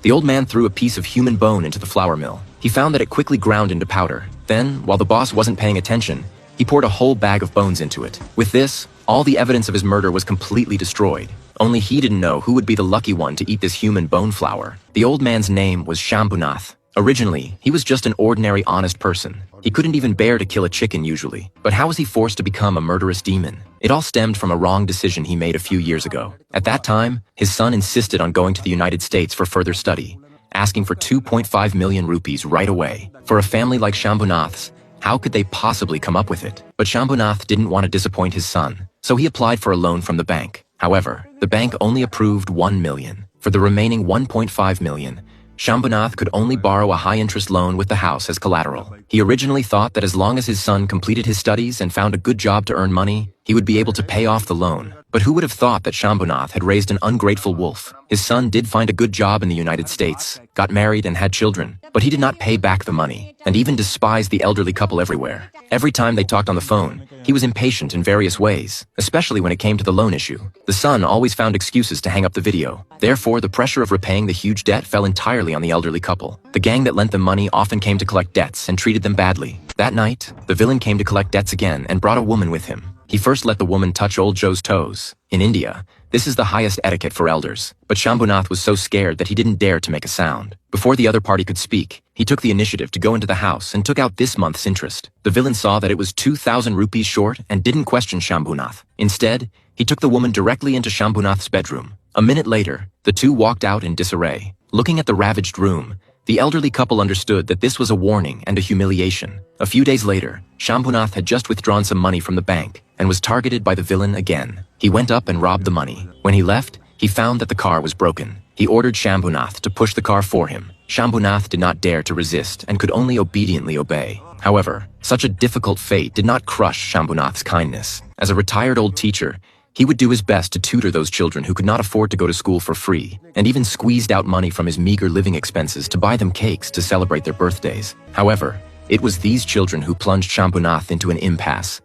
The old man threw a piece of human bone into the flour mill. He found that it quickly ground into powder. Then, while the boss wasn't paying attention, he poured a whole bag of bones into it. With this, all the evidence of his murder was completely destroyed. Only he didn't know who would be the lucky one to eat this human bone flour. The old man's name was Shambhunath. Originally, he was just an ordinary honest person. He couldn't even bear to kill a chicken usually. But how was he forced to become a murderous demon? It all stemmed from a wrong decision he made a few years ago. At that time, his son insisted on going to the United States for further study, asking for 2.5 million rupees right away. For a family like Shambhunath's, how could they possibly come up with it? But Shambhunath didn't want to disappoint his son, so he applied for a loan from the bank. However, the bank only approved 1 million. For the remaining 1.5 million, Shambhunath could only borrow a high-interest loan with the house as collateral. He originally thought that as long as his son completed his studies and found a good job to earn money, he would be able to pay off the loan. But who would have thought that Shambhunath had raised an ungrateful wolf? His son did find a good job in the United States, got married and had children, but he did not pay back the money, and even despised the elderly couple everywhere. Every time they talked on the phone, he was impatient in various ways, especially when it came to the loan issue. The son always found excuses to hang up the video. Therefore, the pressure of repaying the huge debt fell entirely on the elderly couple. The gang that lent them money often came to collect debts and treated them badly. That night, the villain came to collect debts again and brought a woman with him. He first let the woman touch old Joe's toes. In India, this is the highest etiquette for elders, but Shambhunath was so scared that he didn't dare to make a sound. Before the other party could speak, he took the initiative to go into the house and took out this month's interest. The villain saw that it was 2,000 rupees short and didn't question Shambhunath. Instead, he took the woman directly into Shambhunath's bedroom. A minute later, the two walked out in disarray. Looking at the ravaged room, the elderly couple understood that this was a warning and a humiliation. A few days later, Shambhunath had just withdrawn some money from the bank and was targeted by the villain again. He went up and robbed the money. When he left, he found that the car was broken. He ordered Shambhunath to push the car for him. Shambhunath did not dare to resist and could only obediently obey. However, such a difficult fate did not crush Shambhunath's kindness. As a retired old teacher, he would do his best to tutor those children who could not afford to go to school for free, and even squeezed out money from his meager living expenses to buy them cakes to celebrate their birthdays. However, it was these children who plunged Shambhunath into an impasse.